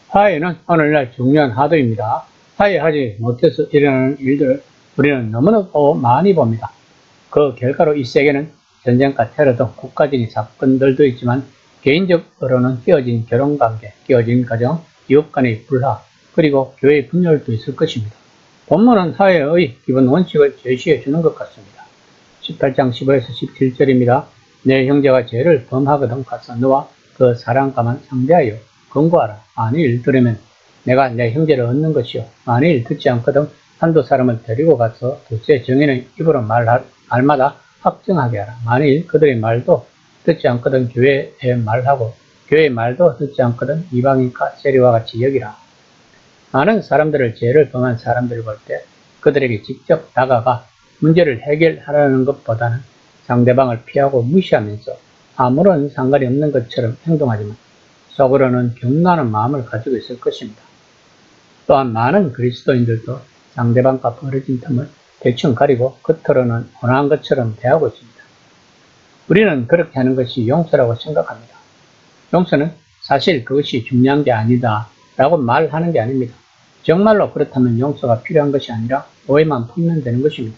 화해는 오늘날 중요한 화두입니다. 화해하지 못해서 일어나는 일들을 우리는 너무나도 많이 봅니다. 그 결과로 이 세계는 전쟁과 테러 등 국가적인 사건들도 있지만 개인적으로는 깨어진 결혼관계, 깨어진 가정, 이웃 간의 불화, 그리고 교회 분열도 있을 것입니다. 본문은 화해의 기본 원칙을 제시해 주는 것 같습니다. 18장 15에서 17절입니다. 내 형제가 죄를 범하거든 가서 너와 그 사랑과만 상대하여 권고하라. 만일 들으면 내가 내 형제를 얻는 것이요. 만일 듣지 않거든 한두 사람을 데리고 가서 둘째 정의는 입으로 말마다 확정하게 하라. 만일 그들의 말도 듣지 않거든 교회에 말하고 교회의 말도 듣지 않거든 이방인과 세리와 같이 여기라. 많은 사람들을 죄를 범한 사람들을 볼 때 그들에게 직접 다가가 문제를 해결하라는 것보다는 상대방을 피하고 무시하면서 아무런 상관이 없는 것처럼 행동하지만 속으로는 경노하는 마음을 가지고 있을 것입니다. 또한 많은 그리스도인들도 상대방과 벌어진 틈을 대충 가리고 겉으로는 온화한 것처럼 대하고 있습니다. 우리는 그렇게 하는 것이 용서라고 생각합니다. 용서는 사실 그것이 중요한 게 아니다 라고 말하는 게 아닙니다. 정말로 그렇다면 용서가 필요한 것이 아니라 오해만 풀면 되는 것입니다.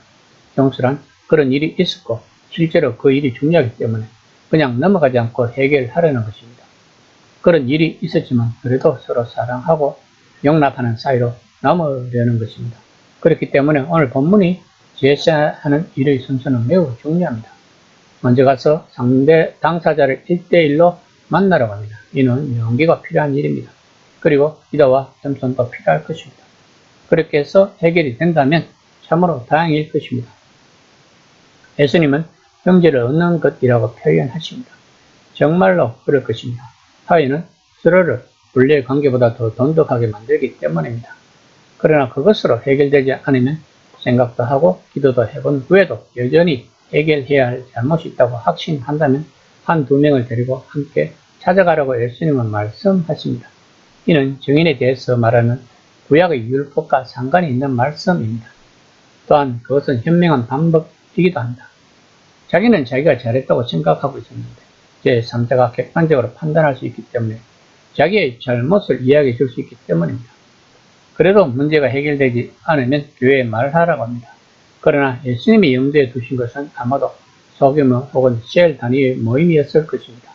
용서란 그런 일이 있었고 실제로 그 일이 중요하기 때문에 그냥 넘어가지 않고 해결하려는 것입니다. 그런 일이 있었지만 그래도 서로 사랑하고 용납하는 사이로 넘어가려는 것입니다. 그렇기 때문에 오늘 본문이 제시하는 일의 순서는 매우 중요합니다. 먼저 가서 상대 당사자를 1대1로 만나라고 합니다. 이는 용기가 필요한 일입니다. 그리고 기도와 겸손도 필요할 것입니다. 그렇게 해서 해결이 된다면 참으로 다행일 것입니다. 예수님은 형제를 얻는 것이라고 표현하십니다. 정말로 그럴 것입니다. 화해는 서로를 본래의 관계보다 더 돈독하게 만들기 때문입니다. 그러나 그것으로 해결되지 않으면 생각도 하고 기도도 해본 후에도 여전히 해결해야 할 잘못이 있다고 확신한다면 한두 명을 데리고 함께 찾아가라고 예수님은 말씀하십니다. 이는 증인에 대해서 말하는 구약의 율법과 상관이 있는 말씀입니다. 또한 그것은 현명한 방법이기도 합니다. 자기는 자기가 잘했다고 생각하고 있었는데 제3자가 객관적으로 판단할 수 있기 때문에 자기의 잘못을 이야기해 줄 수 있기 때문입니다. 그래도 문제가 해결되지 않으면 교회에 말하라고 합니다. 그러나 예수님이 염두에 두신 것은 아마도 소규모 혹은 셀 단위의 모임이었을 것입니다.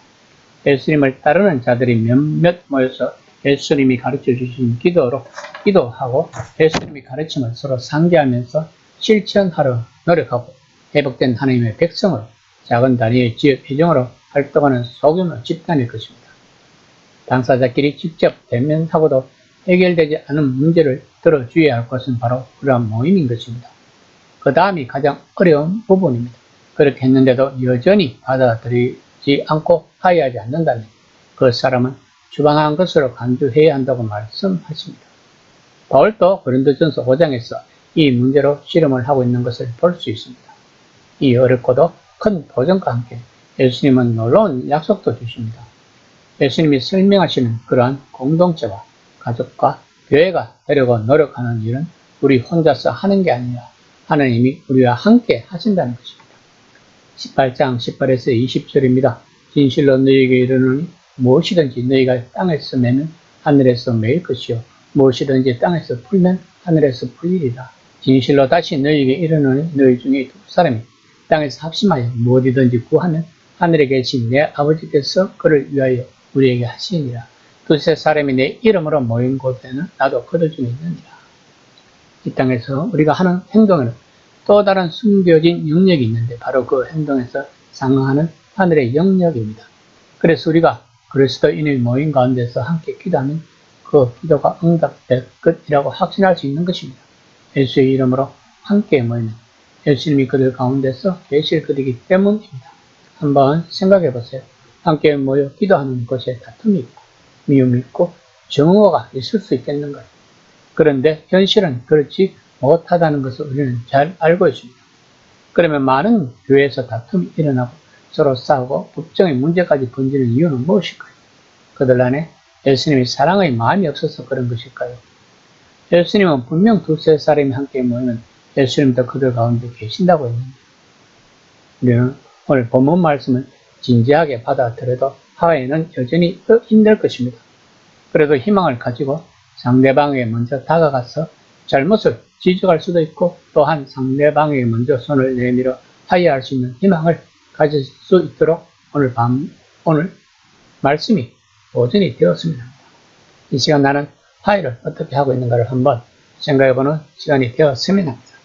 예수님을 따르는 자들이 몇몇 모여서 예수님이 가르쳐 주신 기도하고 예수님이 가르침을 서로 상기하면서 실천하려 노력하고 회복된 하나님의 백성으로 작은 단위의 지역 회정으로 활동하는 소규모 집단일 것입니다. 당사자끼리 직접 대면하고도 해결되지 않은 문제를 들어주어야 할 것은 바로 그러한 모임인 것입니다. 그 다음이 가장 어려운 부분입니다. 그렇게 했는데도 여전히 받아들이지 않고 화해하지 않는다면 그 사람은 주방한 것으로 간주해야 한다고 말씀하십니다. 바울도 고린도전서 5장에서 이 문제로 실험을 하고 있는 것을 볼 수 있습니다. 이 어렵고도 큰 도전과 함께 예수님은 놀라운 약속도 주십니다. 예수님이 설명하시는 그러한 공동체와 가족과 교회가 되려고 노력하는 일은 우리 혼자서 하는 게 아니라 하나님이 우리와 함께 하신다는 것입니다. 18장 18에서 20절입니다. 진실로 너희에게 이르노니 무엇이든지 너희가 땅에서 매면 하늘에서 매일 것이요 무엇이든지 땅에서 풀면 하늘에서 풀리리라. 진실로 다시 너희에게 이르노니 너희 중에 두 사람이 땅에서 합심하여 무엇이든지 구하면 하늘에 계신 내 아버지께서 그를 위하여 우리에게 하시니라. 두세 사람이 내 이름으로 모인 곳에는 나도 그들 중에 있느니라. 이 땅에서 우리가 하는 행동에는 또 다른 숨겨진 영역이 있는데 바로 그 행동에서 상응하는 하늘의 영역입니다. 그래서 우리가 그리스도인의 모임 가운데서 함께 기도하면 그 기도가 응답될 것이라고 확신할 수 있는 것입니다. 예수의 이름으로 함께 모이면 예수님이 그들 가운데서 계실 것이기 때문입니다. 한번 생각해 보세요. 함께 모여 기도하는 것에 다툼이 있고 미움이 있고 정오가 있을 수 있겠는가요? 그런데 현실은 그렇지 못하다는 것을 우리는 잘 알고 있습니다. 그러면 많은 교회에서 다툼이 일어나고 서로 싸우고 법정의 문제까지 번지는 이유는 무엇일까요? 그들 안에 예수님의 사랑의 마음이 없어서 그런 것일까요? 예수님은 분명 두세 사람이 함께 모이면 예수님도 그들 가운데 계신다고 했는데 우리는 오늘 본문 말씀을 진지하게 받아들여도 화해는 여전히 힘들 것입니다. 그래도 희망을 가지고 상대방에게 먼저 다가가서 잘못을 지적할 수도 있고 또한 상대방에게 먼저 손을 내밀어 화해할 수 있는 희망을 가질 수 있도록 오늘 말씀이 보존이 되었습니다. 이 시간 나는 화해를 어떻게 하고 있는가를 한번 생각해보는 시간이 되었으면 합니다.